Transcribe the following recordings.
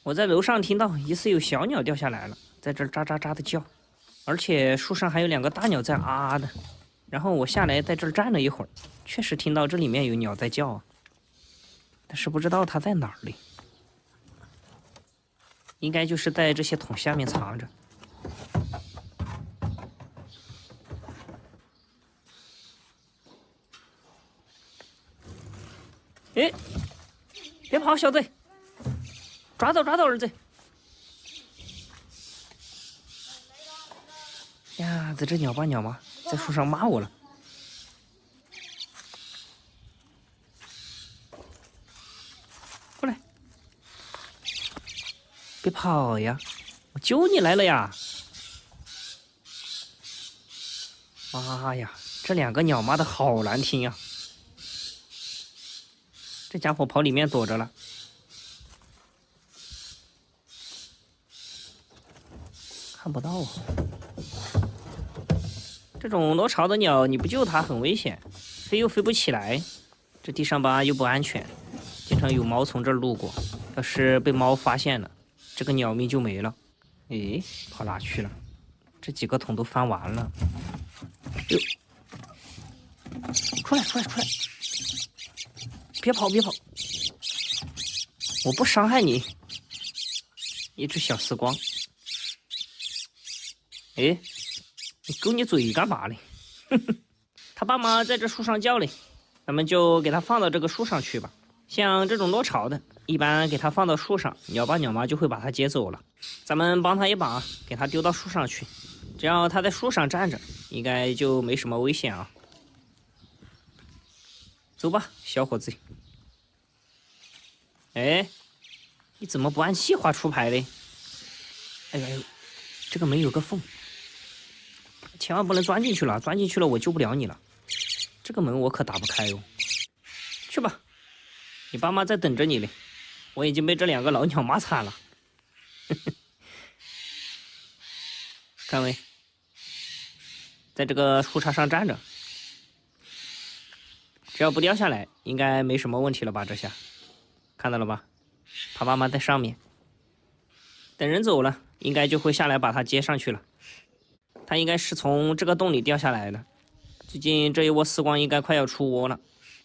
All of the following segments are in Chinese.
我在楼上听到疑似有小鸟掉下来了，在这喳喳喳的叫，而且树上还有2个大鸟在啊的。然后我下来在这儿站了一会儿，确实听到这里面有鸟在叫啊，但是不知道它在哪儿里，应该就是在这些桶下面藏着。哎，别跑，小贼！抓到，儿子！呀，这鸟爸鸟妈在树上骂我了。过来，别跑呀！我救你来了呀！妈呀，这2个鸟骂的好难听呀！这家伙跑里面躲着了。看不到啊！这种落巢的鸟，你不救它很危险，飞又飞不起来。这地上吧又不安全，经常有猫从这儿路过，要是被猫发现了，这个鸟命就没了。诶，跑哪去了？这几个桶都翻完了。哟，出来！别跑！我不伤害你。一只小丝光。哎，你勾你嘴干嘛嘞？他爸妈在这树上叫嘞，咱们就给他放到这个树上去吧。像这种落巢的，一般给他放到树上，鸟爸鸟妈就会把它接走了。咱们帮他一把，给他丢到树上去。只要他在树上站着，应该就没什么危险啊。走吧，小伙子。哎，你怎么不按计划出牌嘞？哎呦，这个门有个缝。千万不能钻进去了，钻进去了我救不了你了。这个门我可打不开哦。去吧，你爸妈在等着你嘞。我已经被这2个老鸟骂惨了。看没，在这个树杈上站着，只要不掉下来，应该没什么问题了吧？这下看到了吧？他爸妈在上面，等人走了，应该就会下来把他接上去了。它应该是从这个洞里掉下来的。最近这一窝丝光应该快要出窝了，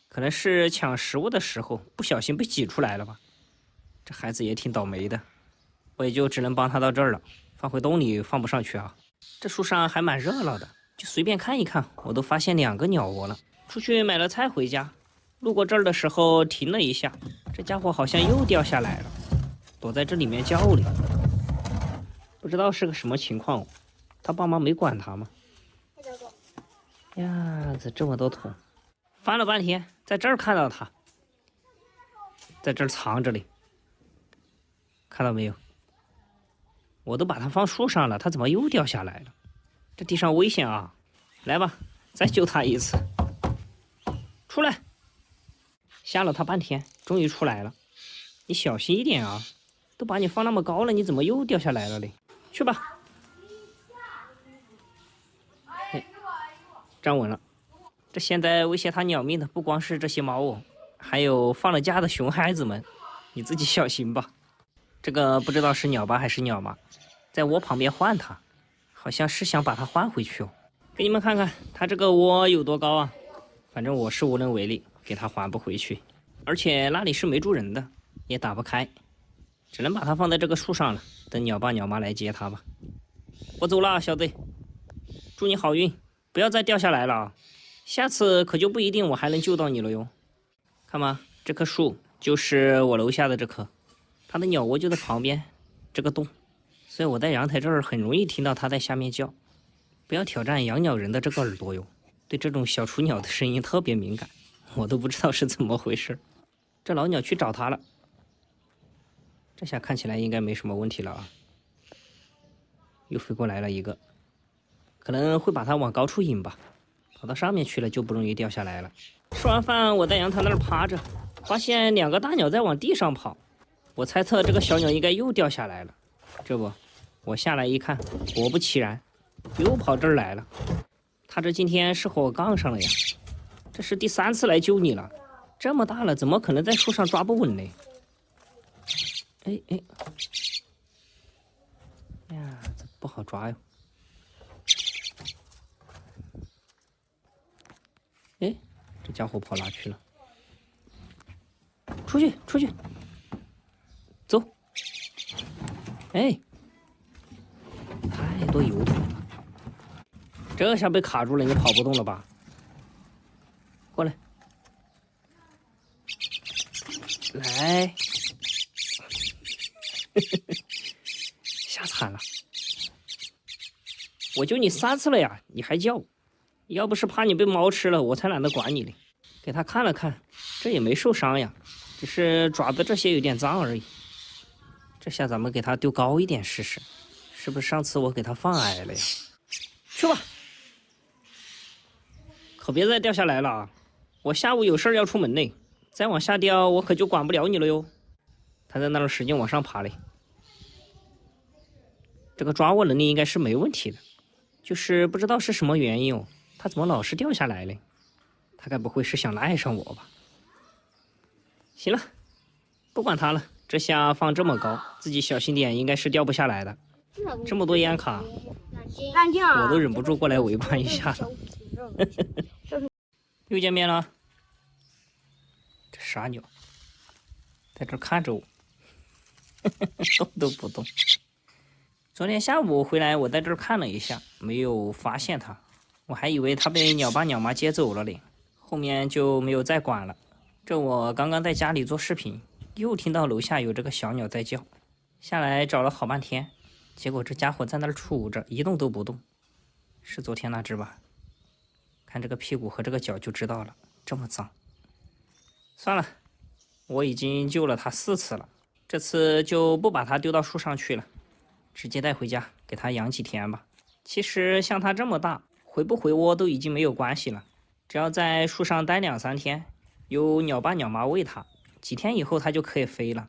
可能是抢食物的时候不小心被挤出来了吧。这孩子也挺倒霉的，我也就只能帮他到这儿了，放回洞里放不上去啊。这树上还蛮热闹的，就随便看一看，我都发现2个鸟窝了。出去买了菜回家，路过这儿的时候停了一下，这家伙好像又掉下来了，躲在这里面叫哩，不知道是个什么情况哦。他爸妈没管他吗？呀，这么多桶，翻了半天，在这儿看到他，在这儿藏着嘞，看到没有？我都把它放树上了，它怎么又掉下来了？这地上危险啊！来吧，再救他一次。出来！吓了他半天，终于出来了。你小心一点啊！都把你放那么高了，你怎么又掉下来了嘞？去吧。站稳了。这现在威胁他鸟命的不光是这些猫哦，还有放了假的熊孩子们，你自己小心吧。这个不知道是鸟爸还是鸟妈，在窝旁边换它，好像是想把它换回去哦。给你们看看它这个窝有多高啊！反正我是无能为力，给它还不回去，而且那里是没住人的，也打不开，只能把它放在这个树上了，等鸟爸鸟妈来接它吧。我走了，小子，祝你好运。不要再掉下来了啊！下次可就不一定我还能救到你了哟。看嘛，这棵树就是我楼下的这棵，它的鸟窝就在旁边这个洞，所以我在阳台这儿很容易听到它在下面叫。不要挑战养鸟人的这个耳朵哟，对这种小雏鸟的声音特别敏感，我都不知道是怎么回事。这老鸟去找它了，这下看起来应该没什么问题了啊。又飞过来了一个。可能会把它往高处引吧，跑到上面去了就不容易掉下来了。吃完饭，我在阳台那儿趴着，发现2个大鸟在往地上跑，我猜测这个小鸟应该又掉下来了。这不，我下来一看，果不其然，又跑这儿来了。它这今天是和我杠上了呀！这是第3次来救你了，这么大了，怎么可能在树上抓不稳呢？哎，不好抓哟。哎，这家伙跑哪去了？出去，出去，走！哎，太多油桶了，这下被卡住了，你跑不动了吧？过来，来，吓惨了！我救你3次了呀，你还叫？要不是怕你被猫吃了，我才懒得管你嘞。给他看了看，这也没受伤呀，只是爪子这些有点脏而已。这下咱们给他丢高一点试试，是不是上次我给他放矮了呀？去吧，可别再掉下来了啊！我下午有事要出门呢，再往下掉我可就管不了你了哟。他在那儿使劲往上爬嘞，这个抓握能力应该是没问题的，就是不知道是什么原因哦，他怎么老是掉下来嘞？他该不会是想赖上我吧？行了，不管他了，这下放这么高，自己小心点，应该是掉不下来的。这么多烟卡，我都忍不住过来围观一下了。又见面了，这傻鸟在这看着我，动都不动。昨天下午回来，我在这儿看了一下，没有发现它，我还以为它被鸟爸鸟妈接走了嘞，后面就没有再管了。这我刚刚在家里做视频，又听到楼下有这个小鸟在叫，下来找了好半天，结果这家伙在那儿杵着，一动都不动。是昨天那只吧？看这个屁股和这个脚就知道了，这么脏。算了，我已经救了它4次了，这次就不把它丢到树上去了，直接带回家给它养几天吧。其实像它这么大，回不回窝都已经没有关系了，只要在树上待2、3天，有鸟爸鸟妈喂它，几天以后它就可以飞了。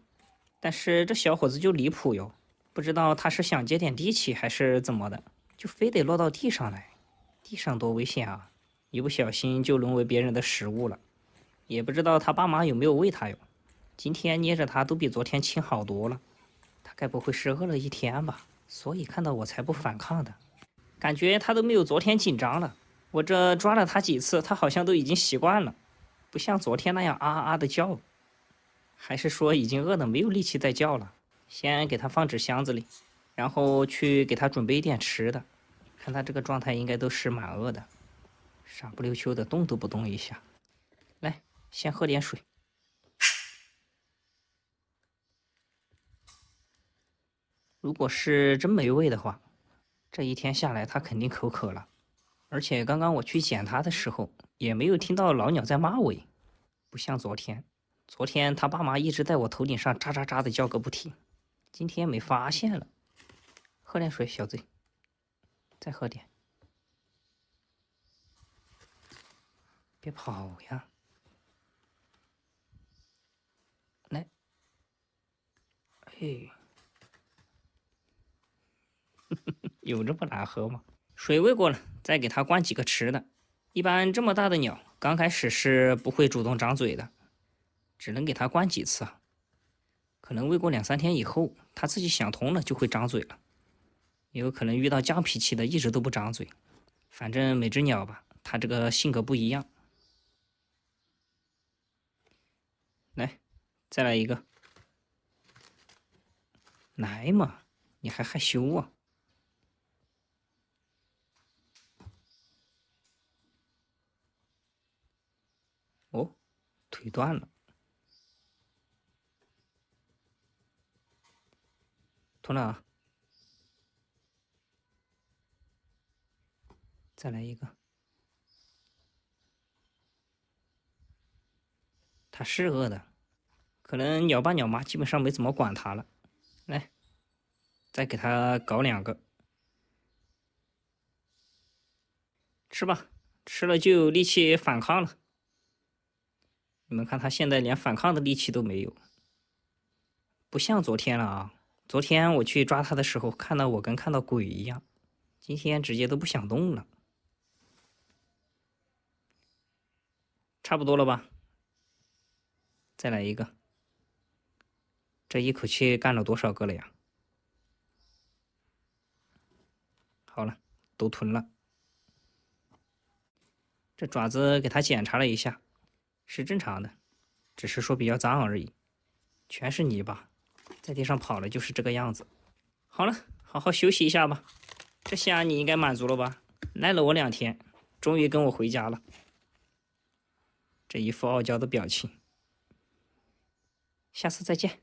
但是这小伙子就离谱哟，不知道他是想接点地气还是怎么的，就非得落到地上来。地上多危险啊，一不小心就沦为别人的食物了。也不知道他爸妈有没有喂他哟。今天捏着他都比昨天轻好多了，他该不会是饿了1天吧？所以看到我才不反抗的。感觉他都没有昨天紧张了。我这抓了他几次，他好像都已经习惯了，不像昨天那样啊啊的叫。还是说已经饿得没有力气再叫了？先给他放纸箱子里，然后去给他准备一点吃的。看他这个状态，应该都是蛮饿的，傻不溜秋的动都不动一下。来，先喝点水。如果是真没喂的话，这1天下来他肯定口渴了。而且刚刚我去捡他的时候，也没有听到老鸟在骂我，不像昨天。昨天他爸妈一直在我头顶上喳喳喳的叫个不停，今天没发现了。喝点水，小嘴，再喝点。别跑呀！来，嘿，有这么难喝吗？水喂过了，再给它灌几个吃的。一般这么大的鸟，刚开始是不会主动张嘴的，只能给它灌几次啊。可能喂过2、3天以后，它自己想通了就会张嘴了。也有可能遇到犟脾气的，一直都不张嘴。反正每只鸟吧，它这个性格不一样。来，再来一个。来嘛，你还害羞啊？哦，腿断了。吞了啊。再来一个。它是饿的，可能鸟爸鸟妈基本上没怎么管它了。来，再给它搞2个。吃吧，吃了就有力气反抗了。你们看他现在连反抗的力气都没有，不像昨天了啊！昨天我去抓他的时候，看到我跟看到鬼一样，今天直接都不想动了。差不多了吧？再来一个。这一口气干了多少个了呀？好了，都吞了。这爪子给它检查了一下，是正常的，只是说比较脏而已，全是泥巴，在地上跑了就是这个样子。好了，好好休息一下吧。这下你应该满足了吧？赖了我2天，终于跟我回家了。这一副傲娇的表情。下次再见。